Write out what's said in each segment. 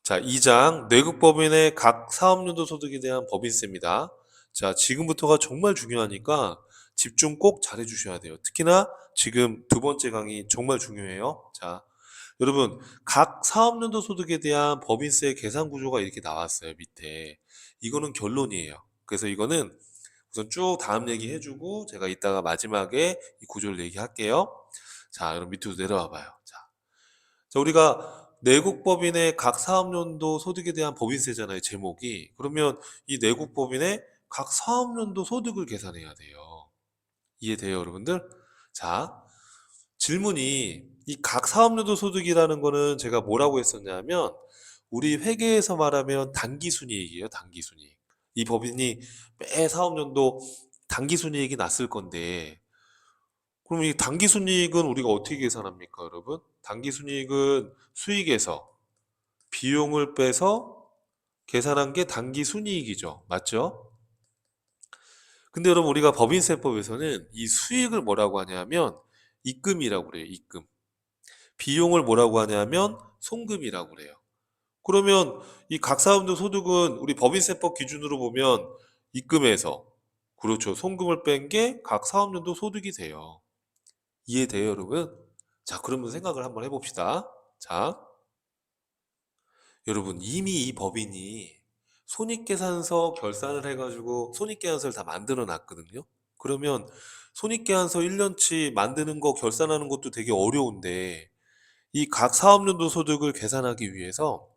자, 2장 뇌국법인의 각 사업연도 소득에 대한 법인세입니다. 자, 지금부터가 정말 중요하니까 집중 꼭 잘해 주셔야 돼요. 특히나 지금 두 번째 강의 정말 중요해요. 자, 여러분, 각 사업연도 소득에 대한 법인세 계산 구조가 이렇게 나왔어요, 밑에. 이거는 결론이에요. 그래서 이거는 우선 쭉 다음 얘기 해주고 제가 이따가 마지막에 이 구조를 얘기할게요. 자, 여러분 밑으로 내려와 봐요. 자, 우리가 내국법인의 각 사업연도 소득에 대한 법인세잖아요, 제목이. 그러면 이 내국법인의 각 사업연도 소득을 계산해야 돼요. 이해돼요, 여러분들? 자, 질문이 이 각 사업연도 소득이라는 거는 제가 뭐라고 했었냐면 우리 회계에서 말하면 당기순이익이에요, 당기순이익. 이 법인이 매 사업연도 당기순이익이 났을 건데 그럼 이 당기순이익은 우리가 어떻게 계산합니까, 여러분? 당기순이익은 수익에서 비용을 빼서 계산한 게 당기순이익이죠. 맞죠? 근데 여러분 우리가 법인세법에서는 이 수익을 뭐라고 하냐면 입금이라고 그래요. 입금. 비용을 뭐라고 하냐면 송금이라고 그래요. 그러면 이 각 사업자 소득은 우리 법인세법 기준으로 보면 입금에서 그렇죠. 송금을 뺀 게 각 사업연도 소득이 돼요. 이해돼요, 여러분? 자, 그러면 생각을 한번 해봅시다. 자, 여러분 이미 이 법인이 손익계산서 결산을 해가지고 손익계산서를 다 만들어 놨거든요. 그러면 손익계산서 1년치 만드는 거 결산하는 것도 되게 어려운데 이 각 사업연도 소득을 계산하기 위해서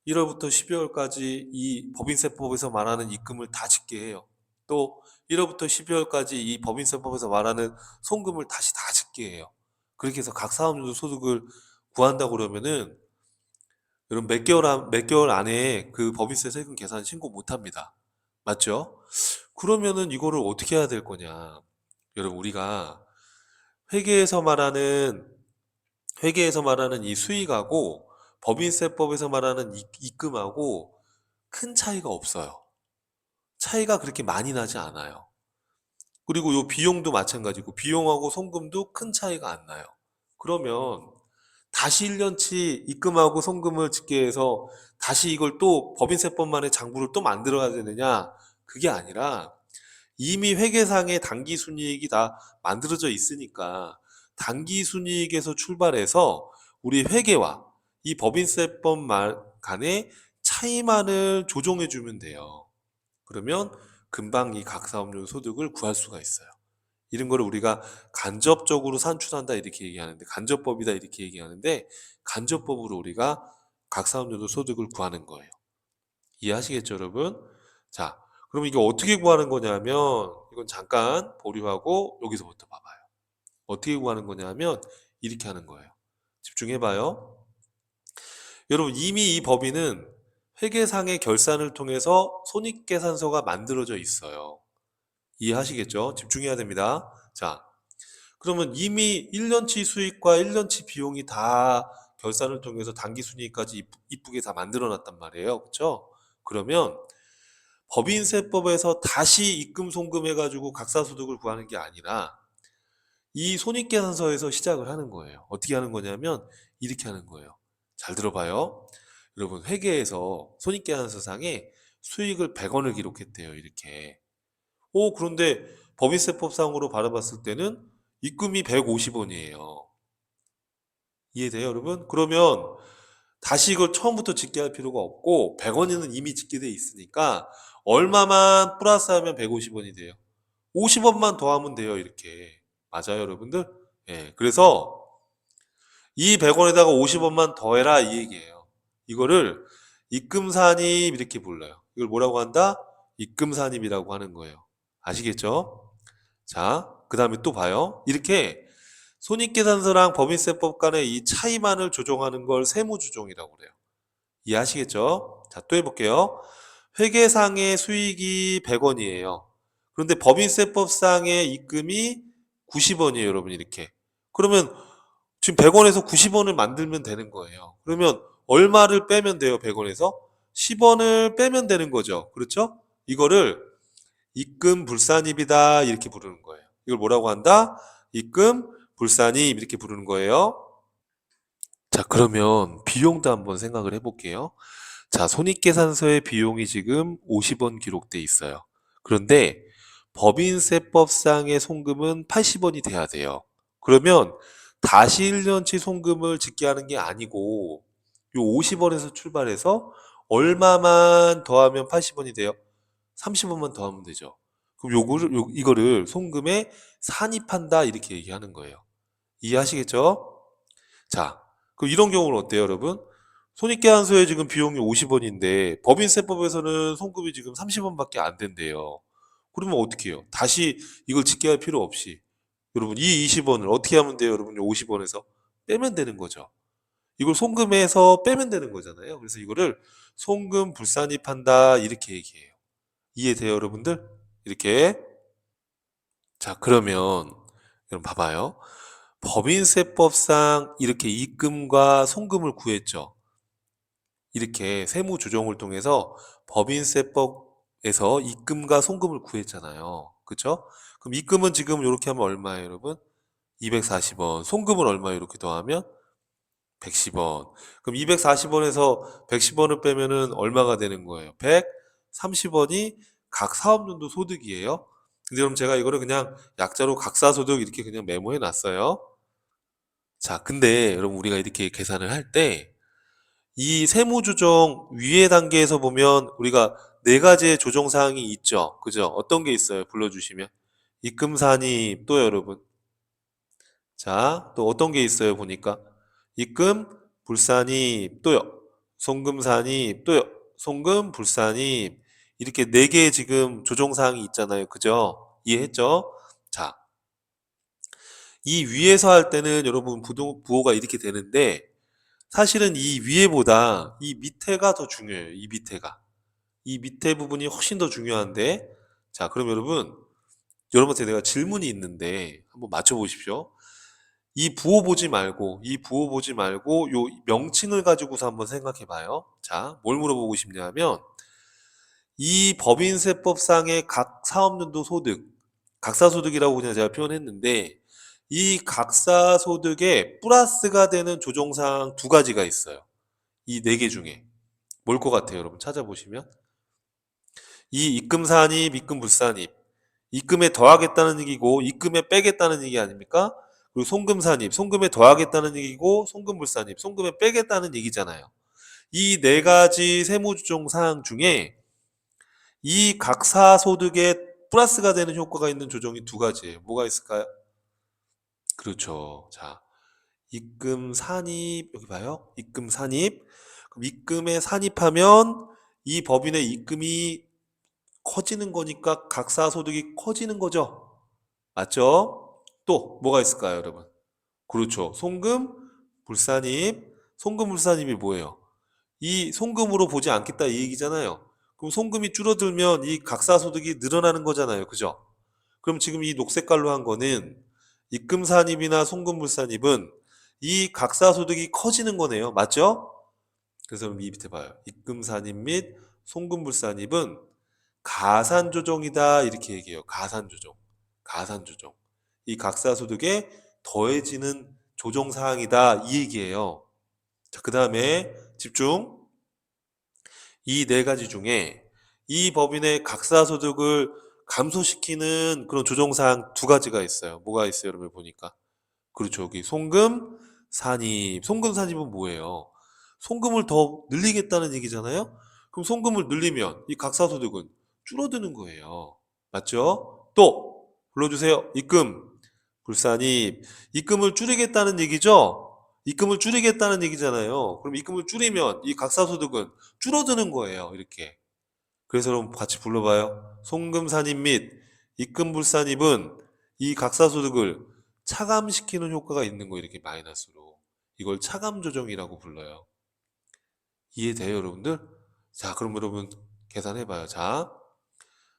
1월부터 12월까지 이 법인세법에서 말하는 입금을 다 짓게 해요. 또 1월부터 12월까지 이 법인세법에서 말하는 송금을 다시 다 짓게 해요. 그렇게 해서 각 사업연도 소득을 구한다고 그러면은 여러분 몇 개월 안에 그 법인세 세금 계산 신고 못 합니다. 맞죠? 그러면은 이거를 어떻게 해야 될 거냐? 여러분 우리가 회계에서 말하는 회계에서 말하는 이 수익하고 법인세법에서 말하는 입금하고 큰 차이가 없어요. 차이가 그렇게 많이 나지 않아요. 그리고 요 비용도 마찬가지고 비용하고 송금도 큰 차이가 안 나요. 그러면 다시 1년치 입금하고 송금을 짓게 해서 다시 이걸 또 법인세법만의 장부를 또 만들어야 되느냐? 그게 아니라 이미 회계상의 당기순이익이 다 만들어져 있으니까 당기순이익에서 출발해서 우리 회계와 이 법인세법 간의 차이만을 조정해 주면 돼요. 그러면 금방 이 각사업용 소득을 구할 수가 있어요. 이런 거를 우리가 간접적으로 산출한다 이렇게 얘기하는데 간접법이다 이렇게 얘기하는데 간접법으로 우리가 각사업용 소득을 구하는 거예요. 이해하시겠죠, 여러분? 자, 그럼 이게 어떻게 구하는 거냐면 이건 잠깐 보류하고 여기서부터 봐봐요. 어떻게 구하는 거냐면 이렇게 하는 거예요. 집중해봐요. 여러분 이미 이 법인은 회계상의 결산을 통해서 손익계산서가 만들어져 있어요. 이해하시겠죠? 집중해야 됩니다. 자, 그러면 이미 1년치 수익과 1년치 비용이 다 결산을 통해서 당기순이익까지 이쁘게 다 만들어 놨단 말이에요. 그렇죠? 그러면 법인세법에서 다시 입금 송금 해가지고 각사소득을 구하는 게 아니라 이 손익계산서에서 시작을 하는 거예요. 어떻게 하는 거냐면 이렇게 하는 거예요. 잘 들어봐요. 여러분 회계에서 손익계산서상에 수익을 100원을 기록했대요. 이렇게. 그런데 법인세법상으로 바라봤을 때는 입금이 150원이에요. 이해돼요, 여러분? 그러면 다시 이걸 처음부터 짓게 할 필요가 없고 100원에는 이미 짓게 돼 있으니까 얼마만 플러스하면 150원이 돼요. 50원만 더하면 돼요, 이렇게. 맞아요, 여러분들? 예. 그래서 이 100원에다가 50원만 더해라 이 얘기예요. 이거를 입금산입 이렇게 불러요. 이걸 뭐라고 한다? 입금산입이라고 하는 거예요. 아시겠죠? 자, 그 다음에 또 봐요. 이렇게 손익계산서랑 법인세법 간의 이 차이만을 조정하는 걸 세무조정이라고 그래요. 이해하시겠죠? 자, 또 해볼게요. 회계상의 수익이 100원이에요. 그런데 법인세법상의 입금이 90원이에요, 여러분, 이렇게. 그러면 지금 100원에서 90원을 만들면 되는 거예요. 그러면 얼마를 빼면 돼요, 100원에서? 10원을 빼면 되는 거죠. 그렇죠? 이거를 입금 불산입이다, 이렇게 부르는 거예요. 이걸 뭐라고 한다? 입금 불산입, 이렇게 부르는 거예요. 자, 그러면 비용도 한번 생각을 해볼게요. 자, 손익계산서의 비용이 지금 50원 기록돼 있어요. 그런데 법인세법상의 송금은 80원이 돼야 돼요. 그러면 다시 1년치 송금을 짓게 하는 게 아니고 요 50원에서 출발해서 얼마만 더하면 80원이 돼요? 30원만 더하면 되죠. 그럼 이거를 송금에 산입한다 이렇게 얘기하는 거예요. 이해하시겠죠? 자, 그럼 이런 경우는 어때요, 여러분? 손익계산서에 지금 비용이 50원인데 법인세법에서는 송금이 지금 30원밖에 안 된대요. 그러면 어떻게 해요? 다시 이걸 짓게 할 필요 없이 여러분 이 20원을 어떻게 하면 돼요, 여러분? 50원에서 빼면 되는 거죠. 이걸 송금해서 빼면 되는 거잖아요. 그래서 이거를 송금 불산입한다 이렇게 얘기해요. 이해돼요, 여러분들? 이렇게. 자, 그러면 여러분 봐봐요. 법인세법상 이렇게 입금과 송금을 구했죠. 이렇게 세무조정을 통해서 법인세법에서 입금과 송금을 구했잖아요. 그쵸? 그럼 입금은 지금 이렇게 하면 얼마예요, 여러분? 240원. 송금은 얼마 이렇게 더하면 110원. 그럼 240원에서 110원을 빼면은 얼마가 되는 거예요? 130원이 각 사업연도 소득이에요. 근데 그럼 제가 이거를 그냥 약자로 각사소득 이렇게 그냥 메모해 놨어요. 자, 근데 여러분 우리가 이렇게 계산을 할 때 이 세무조정 위에 단계에서 보면 우리가 네 가지의 조정 사항이 있죠. 그죠? 어떤 게 있어요? 불러주시면. 입금산입 또 여러분. 자, 또 어떤 게 있어요? 보니까. 입금 불산입 또요. 송금산입 또요. 송금 불산입. 이렇게 네 개의 지금 조정 사항이 있잖아요. 그죠? 이해했죠? 자, 이 위에서 할 때는 여러분 부호가 이렇게 되는데 사실은 이 위에보다 이 밑에가 더 중요해요. 이 밑에가. 이 밑에 부분이 훨씬 더 중요한데 자, 그럼 여러분한테 내가 질문이 있는데 한번 맞춰보십시오. 이 부호 보지 말고 요 명칭을 가지고서 한번 생각해 봐요. 자, 뭘 물어보고 싶냐면 이 법인세법상의 각 사업연도 소득, 각사소득이라고 그냥 제가 표현했는데 이 각사소득에 플러스가 되는 조정사항 두 가지가 있어요. 이 네 개 중에. 뭘 것 같아요, 여러분? 찾아보시면. 이 입금산입, 입금불산입. 입금에 더하겠다는 얘기고, 입금에 빼겠다는 얘기 아닙니까? 그리고 송금산입, 송금에 더하겠다는 얘기고, 송금불산입, 송금에 빼겠다는 얘기잖아요. 이 네 가지 세무조정 사항 중에 이 각사 소득에 플러스가 되는 효과가 있는 조정이 두 가지예요. 뭐가 있을까요? 그렇죠. 자, 입금 산입, 여기 봐요. 입금 산입. 그럼 입금에 산입하면 이 법인의 입금이 커지는 거니까 각사소득이 커지는 거죠. 맞죠? 또 뭐가 있을까요, 여러분? 그렇죠. 송금, 불산입. 송금, 불산입이 뭐예요? 이 송금으로 보지 않겠다 이 얘기잖아요. 그럼 송금이 줄어들면 이 각사소득이 늘어나는 거잖아요. 그죠? 그럼 지금 이 녹색깔로 한 거는 입금산입이나 송금불산입은 이 각사소득이 커지는 거네요. 맞죠? 그래서 이 밑에 봐요. 입금산입 및 송금불산입은 가산조정이다 이렇게 얘기해요. 가산조정. 가산조정. 이 각사소득에 더해지는 조정사항이다 이 얘기예요. 자, 그 다음에 집중. 이 네 가지 중에 이 법인의 각사소득을 감소시키는 그런 조정사항 두 가지가 있어요. 뭐가 있어요, 여러분 보니까? 그렇죠. 여기 송금, 산입. 송금, 산입은 뭐예요? 송금을 더 늘리겠다는 얘기잖아요? 그럼 송금을 늘리면 이 각사소득은 줄어드는 거예요. 맞죠? 또 불러주세요. 입금, 불산입. 입금을 줄이겠다는 얘기죠? 입금을 줄이겠다는 얘기잖아요. 그럼 입금을 줄이면 이 각사소득은 줄어드는 거예요. 이렇게. 그래서 여러분 같이 불러봐요. 송금산입 및 입금불산입은 이 각사소득을 차감시키는 효과가 있는 거 이렇게 마이너스로. 이걸 차감조정이라고 불러요. 이해돼요, 여러분들? 자, 그럼 여러분 계산해봐요. 자,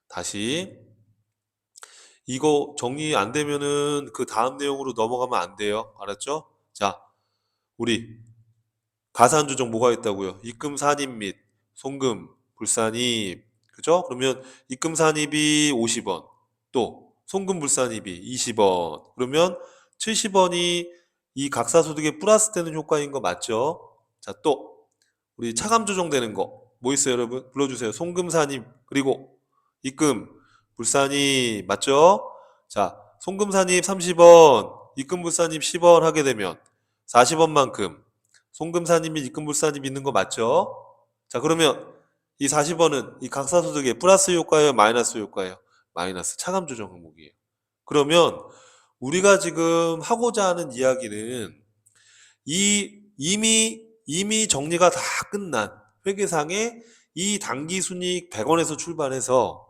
다시 이거 정리 안 되면은 그 다음 내용으로 넘어가면 안 돼요. 알았죠? 자, 우리 가산조정 뭐가 있다고요? 입금 산입 및 송금 불산입. 그죠? 그러면 입금 산입이 50원, 또 송금 불산입이 20원. 그러면 70원이 이 각사소득에 플러스 되는 효과인 거 맞죠? 자, 또 우리 차감 조정되는 거 뭐 있어요, 여러분? 불러주세요. 송금사님 그리고 입금 불사님 맞죠? 자, 송금사님 30원, 입금불사님 10원 하게 되면 40원만큼 송금사님 및 입금불사님 있는 거 맞죠? 자, 그러면 이 40원은 이 각사소득의 플러스 효과예요, 마이너스 효과예요? 마이너스 차감 조정 항목이에요. 그러면 우리가 지금 하고자 하는 이야기는 이미 정리가 다 끝난 회계상에 이 당기순이익 100원에서 출발해서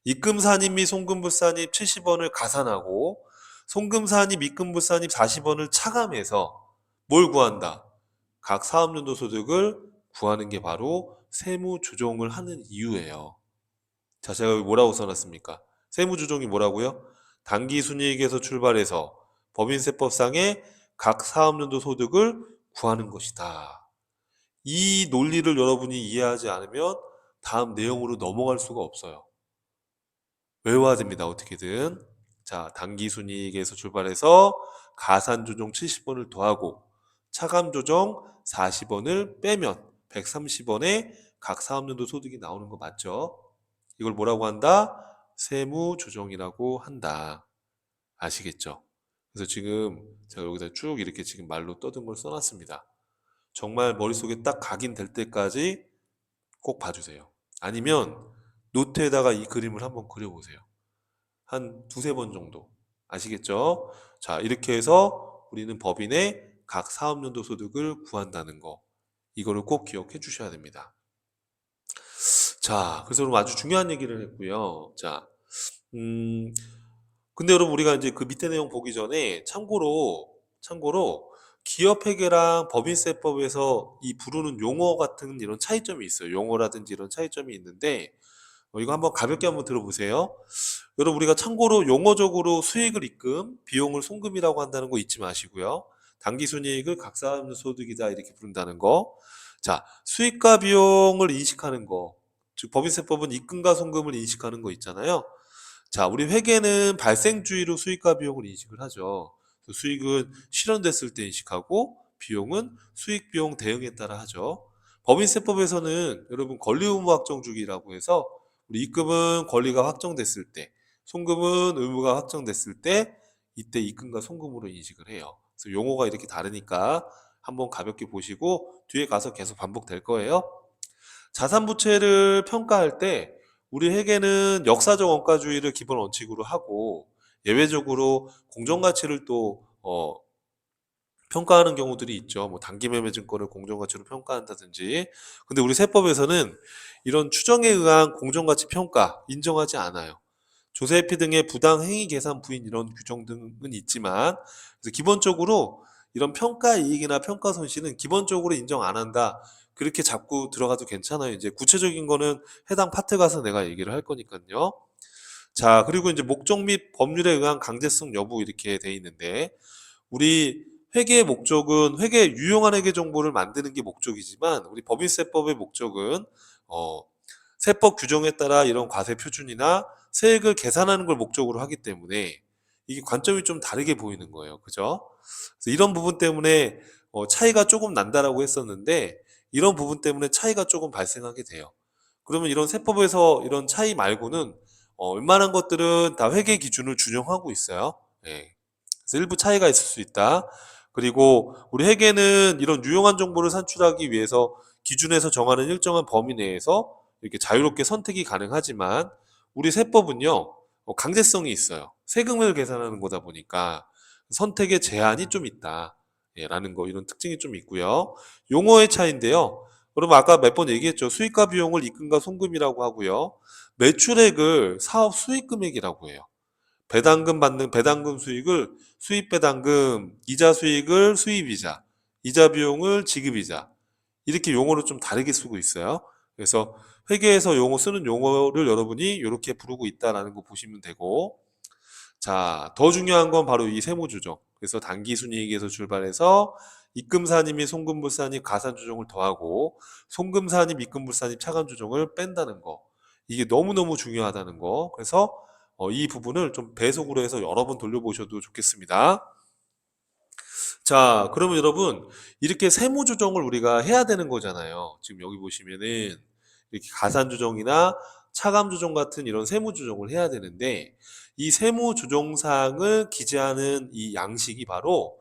입금사님 및 송금불사님 70원을 가산하고 송금사님, 입금불사님 40원을 차감해서 뭘 구한다? 각 사업연도 소득을 구하는 게 바로 세무조정을 하는 이유예요. 자, 제가 여기 뭐라고 써놨습니까? 세무조정이 뭐라고요? 당기순이익에서 출발해서 법인세법상의 각 사업연도 소득을 구하는 것이다. 이 논리를 여러분이 이해하지 않으면 다음 내용으로 넘어갈 수가 없어요. 외워야 됩니다. 어떻게든. 자, 당기순이익에서 출발해서 가산조정 70원을 더하고 차감조정 40원을 빼면 130원에 각 사업연도 소득이 나오는 거 맞죠? 이걸 뭐라고 한다? 세무조정이라고 한다. 아시겠죠? 그래서 지금 제가 여기다 쭉 이렇게 지금 말로 떠든 걸 써놨습니다. 정말 머릿속에 딱 각인될 때까지 꼭 봐주세요. 아니면 노트에다가 이 그림을 한번 그려보세요. 한 두세 번 정도. 아시겠죠? 자, 이렇게 해서 우리는 법인의 각 사업연도 소득을 구한다는 거. 이거를 꼭 기억해 주셔야 됩니다. 자, 그래서 여러분 아주 중요한 얘기를 했고요. 자, 음, 근데 여러분 우리가 이제 그 밑에 내용 보기 전에 참고로 기업회계랑 법인세법에서 이 부르는 용어 같은 이런 차이점이 있어요. 용어라든지 이런 차이점이 있는데 이거 한번 가볍게 한번 들어보세요. 여러분 우리가 참고로 용어적으로 수익을 입금, 비용을 송금이라고 한다는 거 잊지 마시고요. 당기순이익을 각사소득이다 이렇게 부른다는 거. 자, 수익과 비용을 인식하는 거. 즉 법인세법은 입금과 송금을 인식하는 거 있잖아요. 자, 우리 회계는 발생주의로 수익과 비용을 인식을 하죠. 수익은 실현됐을 때 인식하고 비용은 수익 비용 대응에 따라 하죠. 법인세법에서는 여러분 권리의무 확정주기라고 해서 우리 입금은 권리가 확정됐을 때, 송금은 의무가 확정됐을 때 이때 입금과 송금으로 인식을 해요. 그래서 용어가 이렇게 다르니까 한번 가볍게 보시고 뒤에 가서 계속 반복될 거예요. 자산부채를 평가할 때 우리 회계는 역사적 원가주의를 기본 원칙으로 하고 예외적으로 공정가치를 또 평가하는 경우들이 있죠. 뭐 단기매매증권을 공정가치로 평가한다든지. 근데 우리 세법에서는 이런 추정에 의한 공정가치 평가 인정하지 않아요. 조세피 등의 부당행위 계산 부인 이런 규정 등은 있지만 그래서 기본적으로 이런 평가 이익이나 평가 손실은 기본적으로 인정 안 한다. 그렇게 잡고 들어가도 괜찮아요. 이제 구체적인 거는 해당 파트 가서 내가 얘기를 할 거니까요. 자, 그리고 이제 목적 및 법률에 의한 강제성 여부 이렇게 돼 있는데 우리 회계의 목적은 유용한 회계 정보를 만드는 게 목적이지만 우리 법인세법의 목적은 어, 세법 규정에 따라 이런 과세 표준이나 세액을 계산하는 걸 목적으로 하기 때문에 이게 관점이 좀 다르게 보이는 거예요. 그죠? 그래서 이런 부분 때문에 차이가 조금 난다라고 했었는데 이런 부분 때문에 차이가 조금 발생하게 돼요. 그러면 이런 세법에서 이런 차이 말고는 웬만한 것들은 다 회계 기준을 준용하고 있어요. 예. 그래서 일부 차이가 있을 수 있다. 그리고 우리 회계는 이런 유용한 정보를 산출하기 위해서 기준에서 정하는 일정한 범위 내에서 이렇게 자유롭게 선택이 가능하지만 우리 세법은요 강제성이 있어요. 세금을 계산하는 거다 보니까 선택의 제한이 좀 있다. 예, 라는 거 이런 특징이 좀 있고요. 용어의 차이인데요. 그럼 아까 몇 번 얘기했죠. 수익과 비용을 입금과 송금이라고 하고요. 매출액을 사업 수익 금액이라고 해요. 배당금 받는 배당금 수익을 수입 배당금, 이자 수익을 수입이자, 이자 비용을 지급이자 이렇게 용어를 좀 다르게 쓰고 있어요. 그래서 회계에서 용어 쓰는 용어를 여러분이 이렇게 부르고 있다라는 거 보시면 되고 자, 더 중요한 건 바로 이 세무조정. 그래서 당기순이익에서 출발해서 입금사님 이 송금불사님 가산조정을 더하고 송금사님, 입금불사님 차감조정을 뺀다는 거. 이게 너무너무 중요하다는 거. 그래서 이 부분을 좀 배속으로 해서 여러 번 돌려보셔도 좋겠습니다. 자, 그러면 여러분, 이렇게 세무 조정을 우리가 해야 되는 거잖아요. 지금 여기 보시면은, 이렇게 가산 조정이나 차감 조정 같은 이런 세무 조정을 해야 되는데, 이 세무 조정사항을 기재하는 이 양식이 바로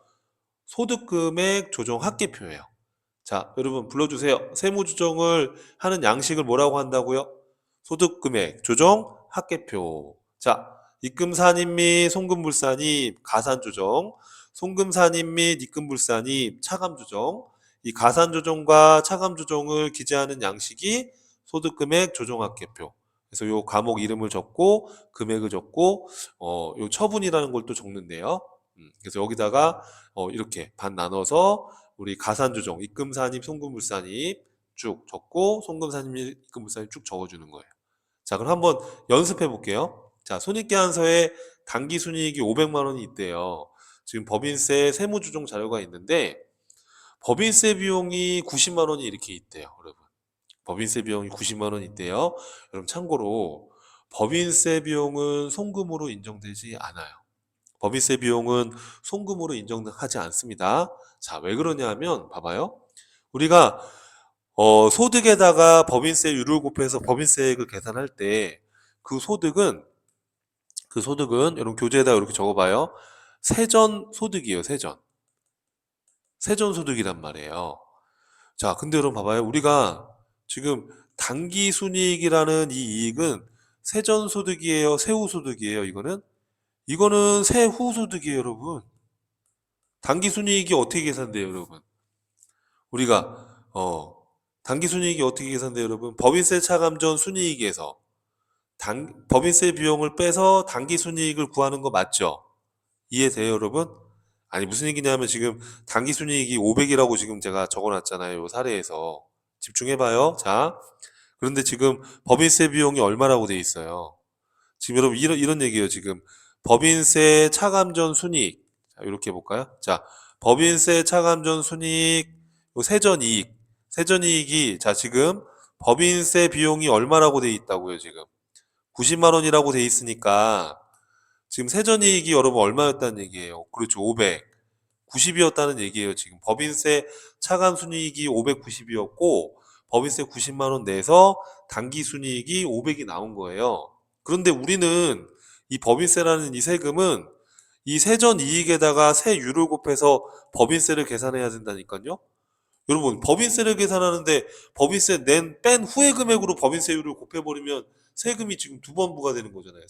소득금액 조정 합계표예요. 자, 여러분 불러주세요. 세무 조정을 하는 양식을 뭐라고 한다고요? 소득금액 조정 합계표. 자, 입금산입 및 송금불산입 가산 조정, 송금산입 및 입금불산입 차감 조정. 이 가산 조정과 차감 조정을 기재하는 양식이 소득금액 조정 합계표. 그래서 요 과목 이름을 적고 금액을 적고 요 처분이라는 걸 또 적는데요. 그래서 여기다가 이렇게 반 나눠서 우리 가산조정, 입금산입, 송금불산입 쭉 적고 송금산입, 입금불산입 쭉 적어주는 거예요. 자, 그럼 한번 연습해 볼게요. 자, 손익계산서에 당기순이익이 500만 원이 있대요. 지금 법인세 세무조정 자료가 있는데 법인세 비용이 90만 원이 이렇게 있대요, 여러분. 법인세 비용이 90만 원 있대요. 여러분 참고로 법인세 비용은 송금으로 인정되지 않아요. 법인세 비용은 송금으로 인정하지 않습니다. 자, 왜 그러냐면 봐봐요. 우리가 소득에다가 법인세율을 곱해서 법인세액을 계산할 때 그 소득은 여러분 교재에다 이렇게 적어봐요. 세전 소득이에요. 세전 소득이란 말이에요. 자, 근데 여러분 봐봐요. 우리가 지금 당기순이익이라는 이 이익은 세전 소득이에요. 세후 소득이에요. 이거는 세후 소득이에요, 여러분. 당기순이익이 어떻게 계산돼요, 여러분? 우리가 당기순이익이 어떻게 계산돼요, 여러분? 법인세 차감 전 순이익에서 법인세 비용을 빼서 당기순이익을 구하는 거 맞죠? 이해돼요, 여러분? 아니 무슨 얘기냐면 지금 당기순이익이 500이라고 지금 제가 적어놨잖아요, 이 사례에서. 집중해봐요. 자, 그런데 지금 법인세 비용이 얼마라고 돼 있어요? 지금 여러분 이런 얘기예요. 지금 법인세 차감 전 순이익. 자, 이렇게 해볼까요? 자, 법인세 차감 전 순이익, 요 세전이익. 세전이익이 자 지금 법인세 비용이 얼마라고 돼 있다고요, 지금. 90만 원이라고 돼 있으니까 지금 세전이익이 여러분 얼마였다는 얘기예요. 그렇죠. 500. 90이었다는 얘기예요. 지금 법인세 차감 순이익이 590이었고 법인세 90만 원 내서 당기 순이익이 500이 나온 거예요. 그런데 우리는 이 법인세라는 이 세금은 이 세전 이익에다가 세율을 곱해서 법인세를 계산해야 된다니까요. 여러분 법인세를 계산하는데 법인세 뺀 후에 금액으로 법인세율을 곱해버리면 세금이 지금 두 번 부과되는 거잖아요.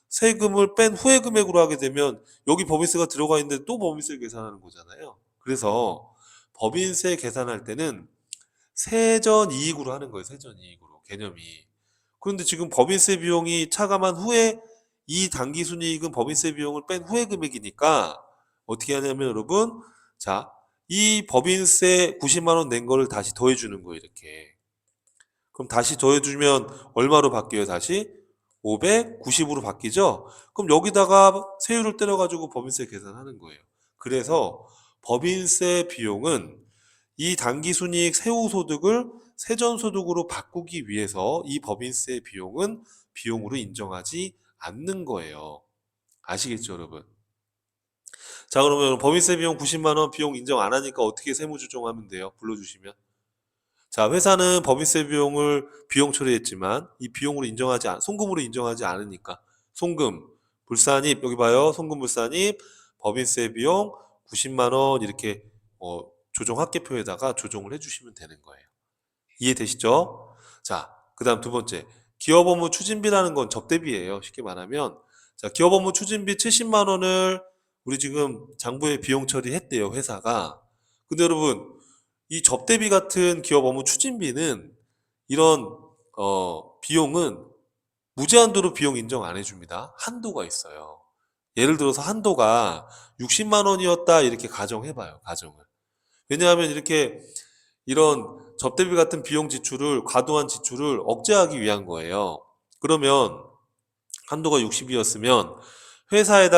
세금을 뺀 후에 금액으로 하게 되면 여기 법인세가 들어가 있는데 또 법인세 계산하는 거잖아요. 그래서 법인세 계산할 때는 세전 이익으로 하는 거예요. 세전 이익으로 개념이. 그런데 지금 법인세 비용이 차감한 후에 이 당기순이익은 법인세 비용을 뺀 후에 금액이니까 어떻게 하냐면 여러분, 자, 이 법인세 90만 원 낸 거를 다시 더해주는 거예요. 이렇게. 그럼 다시 더해주면 얼마로 바뀌어요? 다시 590으로 바뀌죠? 그럼 여기다가 세율을 때려가지고 법인세 계산하는 거예요. 그래서 법인세 비용은 이 당기순이익 세후소득을 세전소득으로 바꾸기 위해서 이 법인세 비용은 비용으로 인정하지 않는 거예요. 아시겠죠, 여러분? 자, 그러면 법인세 비용 90만 원 비용 인정 안 하니까 어떻게 세무조정하면 돼요? 불러주시면. 자, 회사는 법인세 비용을 비용 처리했지만 이 비용으로 송금으로 인정하지 않으니까 송금, 불산입 여기 봐요. 송금 불산입 법인세 비용 90만 원 이렇게 조정 합계표에다가 조정을 해주시면 되는 거예요. 이해되시죠? 자, 그다음 두 번째 기업 업무 추진비라는 건 접대비예요. 쉽게 말하면 자, 기업 업무 추진비 70만 원을 우리 지금 장부에 비용 처리했대요, 회사가. 근데 여러분 이 접대비 같은 기업 업무 추진비는 이런 비용은 무제한도로 비용 인정 안 해줍니다. 한도가 있어요. 예를 들어서 한도가 60만 원이었다 이렇게 가정해봐요. 가정을. 왜냐하면 이렇게 이런 접대비 같은 비용 지출을 과도한 지출을 억제하기 위한 거예요. 그러면 한도가 60이었으면 회사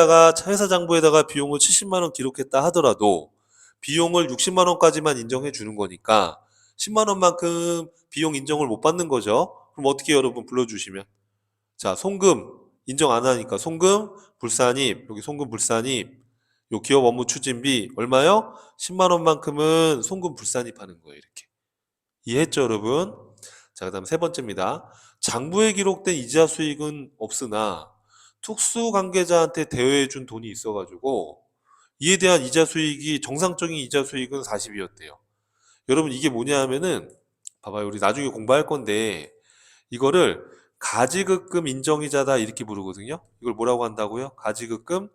장부에다가 비용을 70만 원 기록했다 하더라도 비용을 60만 원까지만 인정해 주는 거니까 10만 원만큼 비용 인정을 못 받는 거죠. 그럼 어떻게 여러분 불러주시면 자, 송금 인정 안 하니까 송금 불산입 여기 송금 불산입 요 기업 업무 추진비 얼마요? 10만 원만큼은 송금 불산입하는 거예요. 이렇게. 이해했죠, 여러분? 자, 그다음 세 번째입니다. 장부에 기록된 이자 수익은 없으나 특수 관계자한테 대여해 준 돈이 있어가지고 이에 대한 이자 수익이 정상적인 이자 수익은 40이었대요. 여러분 이게 뭐냐 하면은 봐봐요. 우리 나중에 공부할 건데 이거를 가지급금 인정이자다 이렇게 부르거든요. 이걸 뭐라고 한다고요? 가지급금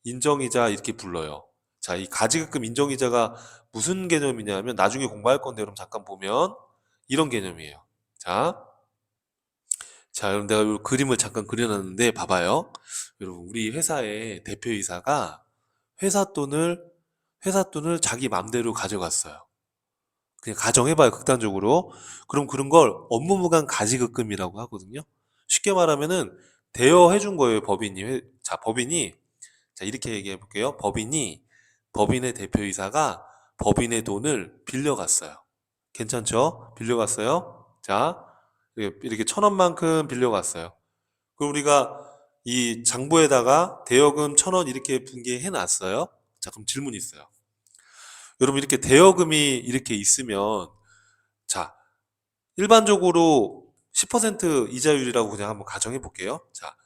인정이자 이렇게 불러요. 자, 이 가지급금 인정이자가 무슨 개념이냐면 나중에 공부할 건데 여러분 잠깐 보면 이런 개념이에요. 자, 여러분 내가 이 그림을 잠깐 그려놨는데 봐봐요. 여러분 우리 회사의 대표이사가 회사 돈을 자기 맘대로 가져갔어요. 그냥 가정해봐요, 극단적으로. 그럼 그런 걸 업무무관 가지급금이라고 하거든요. 쉽게 말하면은 대여해준 거예요, 법인이. 자, 법인이 자, 이렇게 얘기해 볼게요. 법인의 대표이사가 법인의 돈을 빌려갔어요. 괜찮죠? 빌려갔어요. 자, 이렇게 1,000원만큼 빌려갔어요. 그럼 우리가 이 장부에다가 대여금 1,000원 이렇게 분기해 놨어요. 자, 그럼 질문이 있어요. 여러분 이렇게 대여금이 이렇게 있으면 자, 일반적으로 10% 이자율이라고 그냥 한번 가정해 볼게요. 자,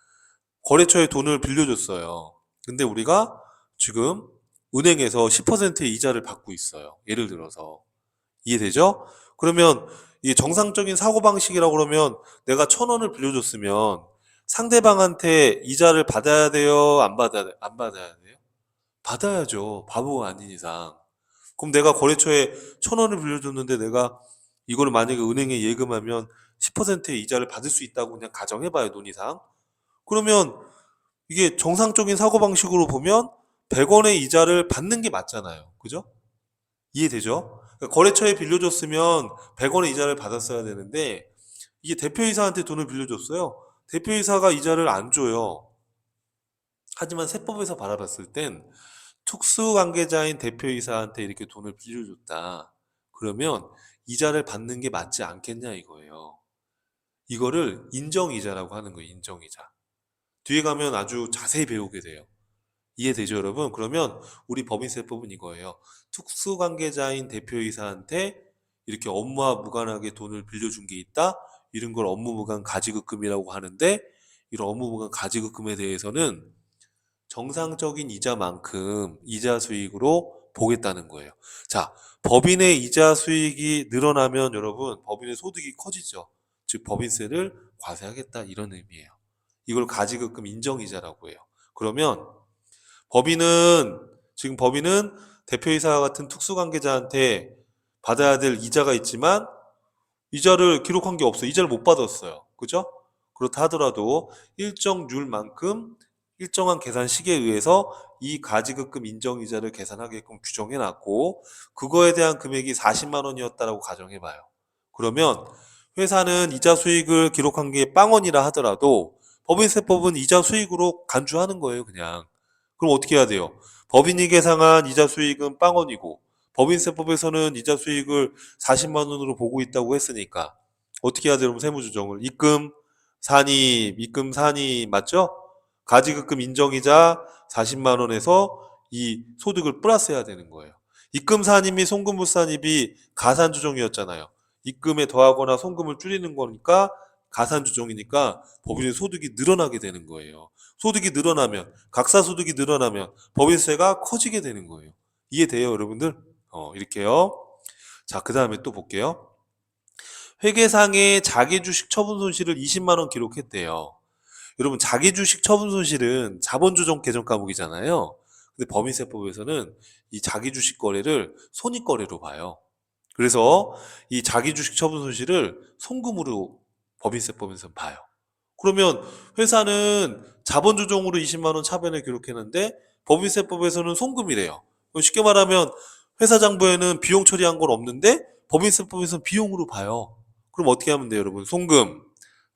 거래처에 돈을 빌려줬어요. 근데 우리가 지금 은행에서 10%의 이자를 받고 있어요. 예를 들어서. 이해되죠? 그러면 이 정상적인 사고방식이라고 그러면 내가 1,000원을 빌려줬으면 상대방한테 이자를 받아야 돼요? 안 받아야 돼요? 받아야죠. 바보가 아닌 이상. 그럼 내가 거래처에 1,000원을 빌려줬는데 내가 이거를 만약에 은행에 예금하면 10%의 이자를 받을 수 있다고 그냥 가정해봐요, 논리상. 그러면 이게 정상적인 사고방식으로 보면 100원의 이자를 받는 게 맞잖아요. 그죠? 이해되죠? 그러니까 거래처에 빌려줬으면 100원의 이자를 받았어야 되는데 이게 대표이사한테 돈을 빌려줬어요. 대표이사가 이자를 안 줘요. 하지만 세법에서 바라봤을 땐 특수관계자인 대표이사한테 이렇게 돈을 빌려줬다. 그러면 이자를 받는 게 맞지 않겠냐 이거예요. 이거를 인정이자라고 하는 거예요. 인정이자. 뒤에 가면 아주 자세히 배우게 돼요. 이해되죠, 여러분? 그러면 우리 법인세법은 이거예요. 특수관계자인 대표이사한테 이렇게 업무와 무관하게 돈을 빌려준 게 있다? 이런 걸 업무무관 가지급금이라고 하는데 이런 업무무관 가지급금에 대해서는 정상적인 이자만큼 이자 수익으로 보겠다는 거예요. 자, 법인의 이자 수익이 늘어나면 여러분 법인의 소득이 커지죠. 즉 법인세를 과세하겠다 이런 의미예요. 이걸 가지급금 인정이자라고 해요. 그러면 법인은 대표이사 같은 특수관계자한테 받아야 될 이자가 있지만 이자를 기록한 게 없어요. 이자를 못 받았어요. 그죠? 그렇다 하더라도 일정 률만큼 일정한 계산 시기에 의해서 이 가지급금 인정이자를 계산하게끔 규정해 놨고 그거에 대한 금액이 40만 원이었다라고 가정해 봐요. 그러면 회사는 이자 수익을 기록한 게 빵원이라 하더라도 법인세법은 이자 수익으로 간주하는 거예요, 그냥. 그럼 어떻게 해야 돼요? 법인이 계상한 이자 수익은 빵원이고 법인세법에서는 이자 수익을 40만 원으로 보고 있다고 했으니까 어떻게 해야 돼요? 여러분 세무조정을 입금 산입 맞죠? 가지급금 인정이자 40만 원에서 이 소득을 플러스해야 되는 거예요. 입금 산입 및 송금 불산입이 가산조정이었잖아요. 입금에 더하거나 송금을 줄이는 거니까 가산조정이니까 법인의 소득이 늘어나게 되는 거예요. 소득이 늘어나면 각사소득이 늘어나면 법인세가 커지게 되는 거예요. 이해돼요, 여러분들? 이렇게요. 자, 그 다음에 또 볼게요. 회계상의 자기주식 처분 손실을 20만 원 기록했대요. 여러분, 자기주식 처분 손실은 자본조정 개정 과목이잖아요. 근데 법인세법에서는 이 자기주식 거래를 손익거래로 봐요. 그래서 이 자기주식 처분 손실을 송금으로 법인세법에서 봐요. 그러면 회사는 자본조정으로 20만 원 차변을 기록했는데 법인세법에서는 송금이래요. 쉽게 말하면 회사 장부에는 비용 처리한 건 없는데 법인세법에서는 비용으로 봐요. 그럼 어떻게 하면 돼요, 여러분? 송금,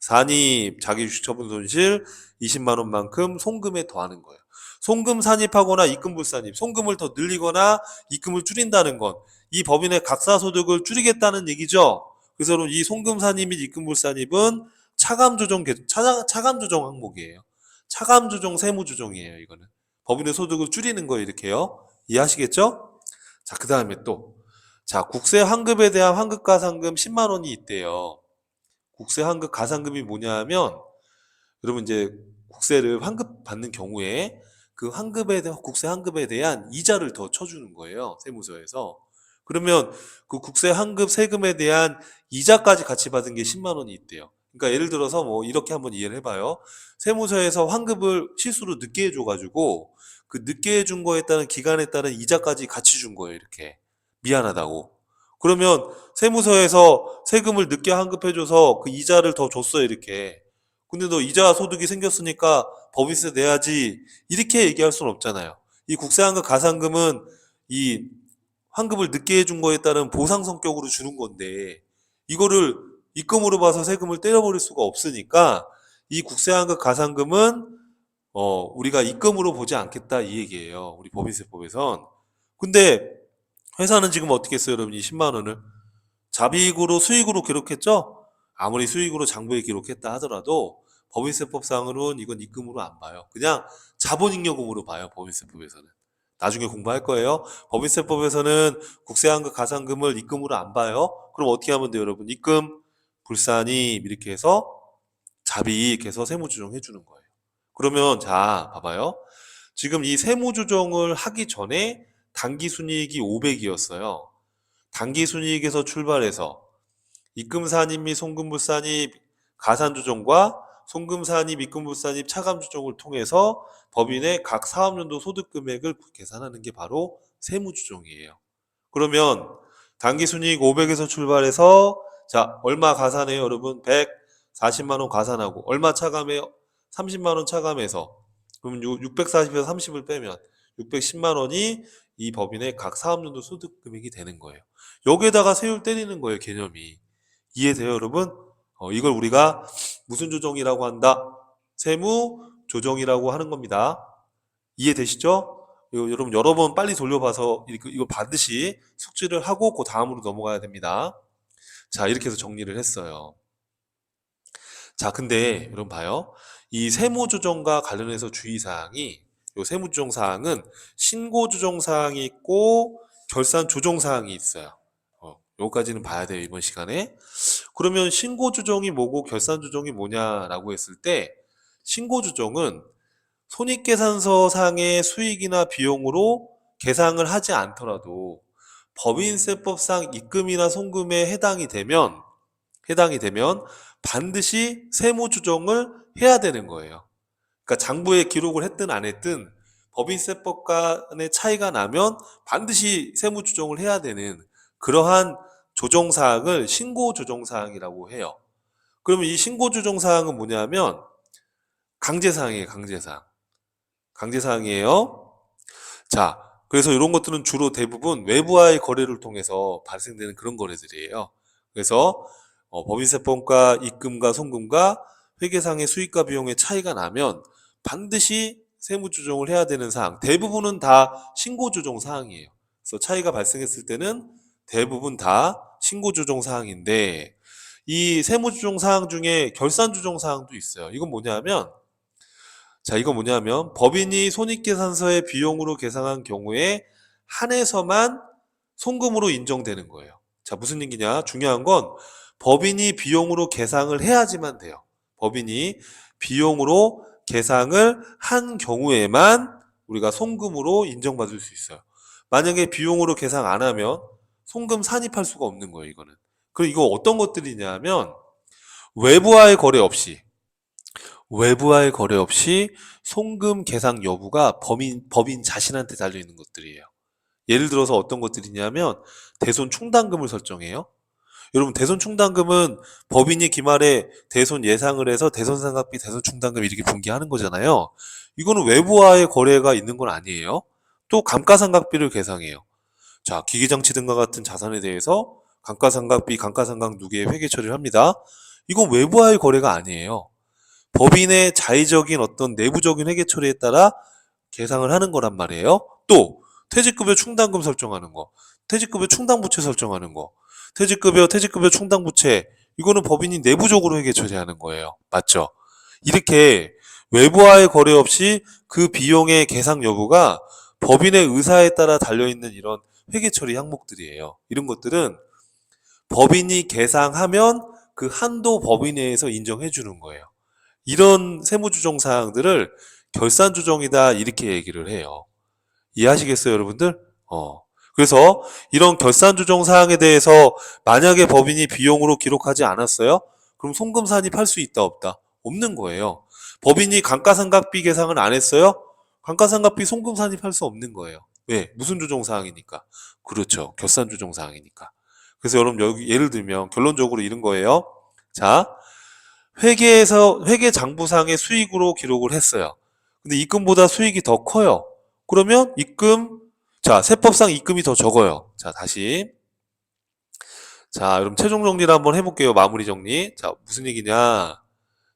산입, 자기주식 처분 손실 20만 원만큼 송금에 더하는 거예요. 송금 산입하거나 입금 불산입, 송금을 더 늘리거나 입금을 줄인다는 건 이 법인의 각사소득을 줄이겠다는 얘기죠. 그래서 이 송금 산입 및 입금 불산입은 차감 조정 항목이에요. 차감 조정 세무 조정이에요, 이거는. 법인의 소득을 줄이는 거예요. 이렇게요. 이해하시겠죠? 자, 그 다음에 또. 자, 국세 환급에 대한 환급가산금 10만 원이 있대요. 국세 환급 가산금이 뭐냐 하면 여러분 이제 국세를 환급받는 경우에 그 환급에 대한 국세 환급에 대한 이자를 더 쳐주는 거예요. 세무서에서. 그러면 그 국세 환급 세금에 대한 이자까지 같이 받은 게 10만 원이 있대요. 그러니까 예를 들어서 뭐 이렇게 한번 이해를 해봐요. 세무서에서 환급을 실수로 늦게 해줘가지고 그 늦게 해준 거에 따른 기간에 따른 이자까지 같이 준 거예요. 이렇게 미안하다고. 그러면 세무서에서 세금을 늦게 환급해줘서 그 이자를 더 줬어요. 이렇게. 근데 너 이자 소득이 생겼으니까 법인세 내야지 이렇게 얘기할 수는 없잖아요. 이 국세환급 가산금은 이 환급을 늦게 해준 거에 따른 보상 성격으로 주는 건데 이거를 입금으로 봐서 세금을 때려버릴 수가 없으니까 이 국세환급 가산금은 우리가 입금으로 보지 않겠다 이 얘기예요. 우리 법인세법에선. 근데 회사는 지금 어떻게 했어요, 여러분? 이 10만 원을 잡이익으로 수익으로 기록했죠? 아무리 수익으로 장부에 기록했다 하더라도 법인세법상으로는 이건 입금으로 안 봐요. 그냥 자본잉여금으로 봐요. 법인세법에서는. 나중에 공부할 거예요. 법인세법에서는 국세환급 가산금을 입금으로 안 봐요. 그럼 어떻게 하면 돼요, 여러분? 입금, 불산입 이렇게 해서 잡이익해서 세무조정 해주는 거예요. 그러면 자, 봐봐요. 지금 이 세무조정을 하기 전에 당기순이익이 500이었어요. 당기순이익에서 출발해서 입금산입 및 송금불산입 가산조정과 송금산입, 입금불산입, 차감조정을 통해서 법인의 각 사업연도 소득금액을 계산하는 게 바로 세무조정이에요. 그러면 당기순이익 500에서 출발해서 자 얼마 가산해요 여러분? 140만 원 가산하고 얼마 차감해요? 30만 원 차감해서 그럼 640에서 30을 빼면 610만 원이 이 법인의 각 사업연도 소득금액이 되는 거예요. 여기에다가 세율 때리는 거예요, 개념이. 이해돼요, 여러분? 이걸 우리가 무슨 조정이라고 한다? 세무 조정이라고 하는 겁니다. 이해되시죠? 이거 여러분 여러 번 빨리 돌려봐서 이거 반드시 숙지를 하고 그 다음으로 넘어가야 됩니다. 자, 이렇게 해서 정리를 했어요. 자, 근데 여러분 봐요. 이 세무조정과 관련해서 주의사항이 이 세무조정사항은 신고조정사항이 있고 결산조정사항이 있어요. 요거까지는 봐야 돼요, 이번 시간에. 그러면 신고조정이 뭐고 결산조정이 뭐냐라고 했을 때 신고조정은 손익계산서상의 수익이나 비용으로 계상을 하지 않더라도 법인세법상 입금이나 송금에 해당이 되면 반드시 세무조정을 해야 되는 거예요. 그러니까 장부에 기록을 했든 안 했든 법인세법 간의 차이가 나면 반드시 세무조정을 해야 되는 그러한 조정사항을 신고조정사항이라고 해요. 그러면 이 신고조정사항은 뭐냐면 강제사항이에요. 강제사항이에요. 자, 그래서 이런 것들은 주로 대부분 외부와의 거래를 통해서 발생되는 그런 거래들이에요. 그래서 법인세법과 입금과 송금과 회계상의 수익과 비용의 차이가 나면 반드시 세무조정을 해야 되는 사항, 대부분은 다 신고조정 사항이에요. 그래서 차이가 발생했을 때는 대부분 다 신고조정 사항인데 이 세무조정 사항 중에 결산조정 사항도 있어요. 이건 뭐냐면 법인이 손익계산서의 비용으로 계상한 경우에 한해서만 송금으로 인정되는 거예요. 자, 무슨 얘기냐? 중요한 건 법인이 비용으로 계상을 해야지만 돼요. 법인이 비용으로 계상을 한 경우에만 우리가 송금으로 인정받을 수 있어요. 만약에 비용으로 계상 안 하면 송금 산입할 수가 없는 거예요, 이거는. 그리고 이거 어떤 것들이냐면 외부와의 거래 없이 송금 계상 여부가 법인 자신한테 달려있는 것들이에요. 예를 들어서 어떤 것들이냐면 대손 충당금을 설정해요. 여러분 대손 충당금은 법인이 기말에 대손 예상을 해서 대손 상각비, 대손 충당금 이렇게 분기하는 거잖아요. 이거는 외부와의 거래가 있는 건 아니에요. 또 감가상각비를 계상해요. 자, 기계장치 등과 같은 자산에 대해서 감가상각비, 감가상각 누계의 회계 처리를 합니다. 이건 외부와의 거래가 아니에요. 법인의 자의적인 어떤 내부적인 회계 처리에 따라 계상을 하는 거란 말이에요. 또 퇴직급여 충당금 설정하는 거, 퇴직급여 충당부채 설정하는 거, 퇴직급여 충당부채 이거는 법인이 내부적으로 회계 처리하는 거예요. 맞죠? 이렇게 외부와의 거래 없이 그 비용의 계상 여부가 법인의 의사에 따라 달려있는 이런 회계 처리 항목들이에요. 이런 것들은 법인이 계상하면 그 한도 범위 내에서 인정해 주는 거예요. 이런 세무조정 사항들을 결산조정이다 이렇게 얘기를 해요. 이해하시겠어요, 여러분들? 그래서 이런 결산조정 사항에 대해서 만약에 법인이 비용으로 기록하지 않았어요? 그럼 송금 산입할 수 있다, 없다? 없는 거예요. 법인이 감가상각비 계상을 안 했어요? 감가상각비 송금 산입할 수 없는 거예요. 왜? 무슨 조정 사항이니까? 그렇죠. 결산조정 사항이니까. 그래서 여러분 여기 예를 들면 결론적으로 이런 거예요. 자, 회계 장부상의 수익으로 기록을 했어요. 근데 입금보다 수익이 더 커요. 그러면 자, 세법상 입금이 더 적어요. 자, 다시. 자, 여러분 최종 정리를 한번 해볼게요. 마무리 정리. 자, 무슨 얘기냐.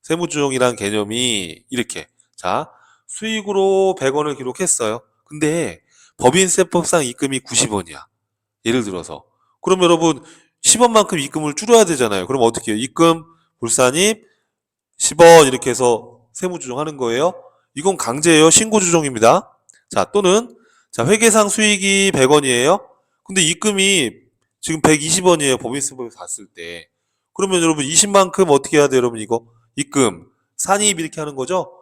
세무조정이란 개념이 이렇게. 자, 수익으로 100원을 기록했어요. 근데 법인세법상 입금이 90원이야. 예를 들어서. 그럼 여러분 10원만큼 입금을 줄여야 되잖아요. 그럼 어떻게 해요? 입금, 불산입, 10원 이렇게 해서 세무조정하는 거예요. 이건 강제예요. 신고조정입니다. 자, 또는 자, 회계상 수익이 100원이에요. 근데 입금이 지금 120원이에요. 법인세법에서 봤을 때. 그러면 여러분 20만큼 어떻게 해야 돼요, 여러분 이거? 입금, 산입 이렇게 하는 거죠?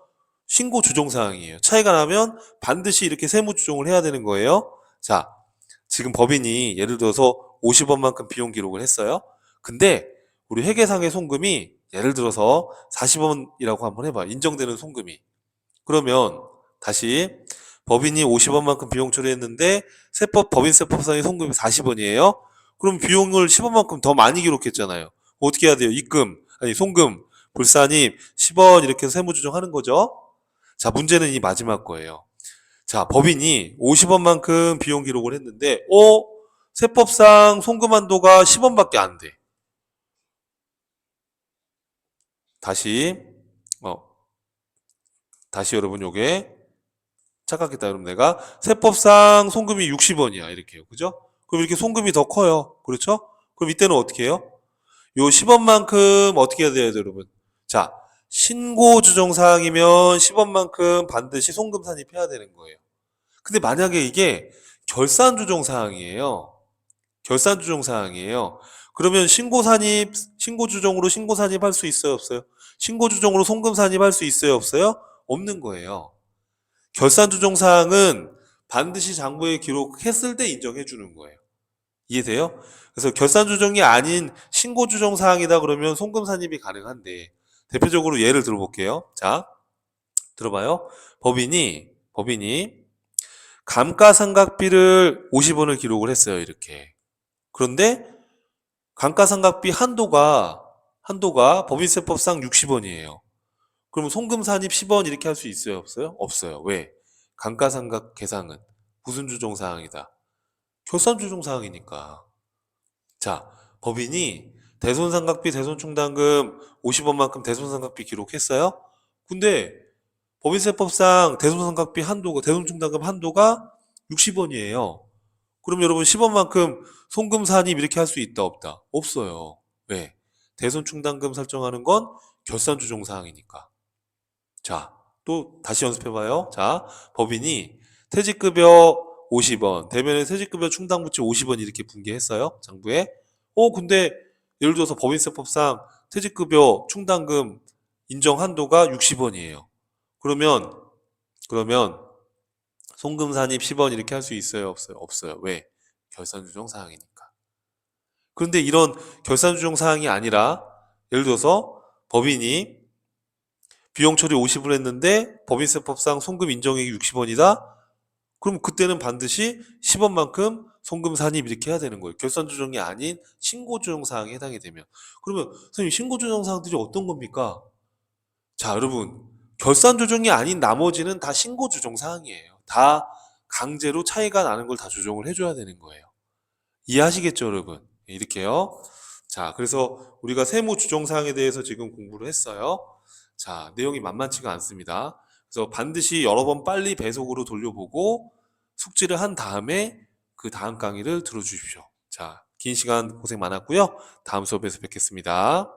신고 조정 사항이에요. 차이가 나면 반드시 이렇게 세무 조정을 해야 되는 거예요. 자, 지금 법인이 예를 들어서 50원만큼 비용 기록을 했어요. 근데 우리 회계상의 송금이 예를 들어서 40원이라고 한번 해봐. 인정되는 송금이. 그러면 다시 법인이 50원만큼 비용 처리했는데 법인세법상의 송금이 40원이에요. 그럼 비용을 10원만큼 더 많이 기록했잖아요. 어떻게 해야 돼요? 송금, 불산입 10원 이렇게 해서 세무조정하는 거죠. 자, 문제는 이 마지막 거예요. 자, 법인이 50원만큼 비용 기록을 했는데, 세법상 송금 한도가 10원밖에 안 돼. 다시, 어, 다시 여러분 요게 착각했다. 여러분 내가 세법상 송금이 60원이야. 이렇게요. 그죠? 그럼 이렇게 송금이 더 커요. 그렇죠? 그럼 이때는 어떻게 해요? 요 10원만큼 어떻게 해야 돼요, 여러분? 자, 신고 주정 사항이면 10원만큼 반드시 송금 산입해야 되는 거예요. 근데 만약에 이게 결산 조정 사항이에요. 결산 조정 사항이에요. 그러면 신고 조정으로 신고 산입할 수 있어요, 없어요? 신고 조정으로 송금 산입할 수 있어요, 없어요? 없는 거예요. 결산 조정 사항은 반드시 장부에 기록했을 때 인정해 주는 거예요. 이해돼요? 그래서 결산 조정이 아닌 신고 조정 사항이다 그러면 송금 산입이 가능한데 대표적으로 예를 들어볼게요. 자, 들어봐요. 법인이 감가상각비를 50원을 기록을 했어요. 이렇게. 그런데 감가상각비 한도가 법인세법상 60원이에요. 그러면 송금 산입 10원 이렇게 할 수 있어요? 없어요? 없어요. 왜? 감가상각 계상은 무슨 조정사항이다? 결산조정사항이니까. 자, 법인이 대손상각비, 대손충당금 50원만큼 대손상각비 기록했어요? 근데 법인세법상 대손충당금 한도가 60원이에요. 그럼 여러분 10원만큼 송금 산입 이렇게 할 수 있다, 없다? 없어요. 왜? 대손충당금 설정하는 건 결산조정사항이니까. 자, 또 다시 연습해봐요. 자, 법인이 퇴직급여 50원, 대면에 퇴직급여 충당부채 50원 이렇게 분기했어요. 장부에. 근데 예를 들어서 법인세법상 퇴직급여 충당금 인정 한도가 60원이에요. 그러면 송금 산입 10원 이렇게 할 수 있어요? 없어요? 없어요. 왜? 결산조정 사항이니까. 그런데 이런 결산조정 사항이 아니라 예를 들어서 법인이 비용 처리 50을 했는데 법인세법상 송금 인정액이 60원이다? 그럼 그때는 반드시 10원만큼 송금 산입 이렇게 해야 되는 거예요. 결산 조정이 아닌 신고 조정 사항에 해당이 되면. 그러면 선생님 신고 조정 사항들이 어떤 겁니까? 자, 여러분. 결산 조정이 아닌 나머지는 다 신고 조정 사항이에요. 다 강제로 차이가 나는 걸 다 조정을 해줘야 되는 거예요. 이해하시겠죠, 여러분? 이렇게요. 자, 그래서 우리가 세무 조정 사항에 대해서 지금 공부를 했어요. 자, 내용이 만만치가 않습니다. 그래서 반드시 여러 번 빨리 배속으로 돌려보고 숙지를 한 다음에 그 다음 강의를 들어주십시오. 자, 긴 시간 고생 많았고요. 다음 수업에서 뵙겠습니다.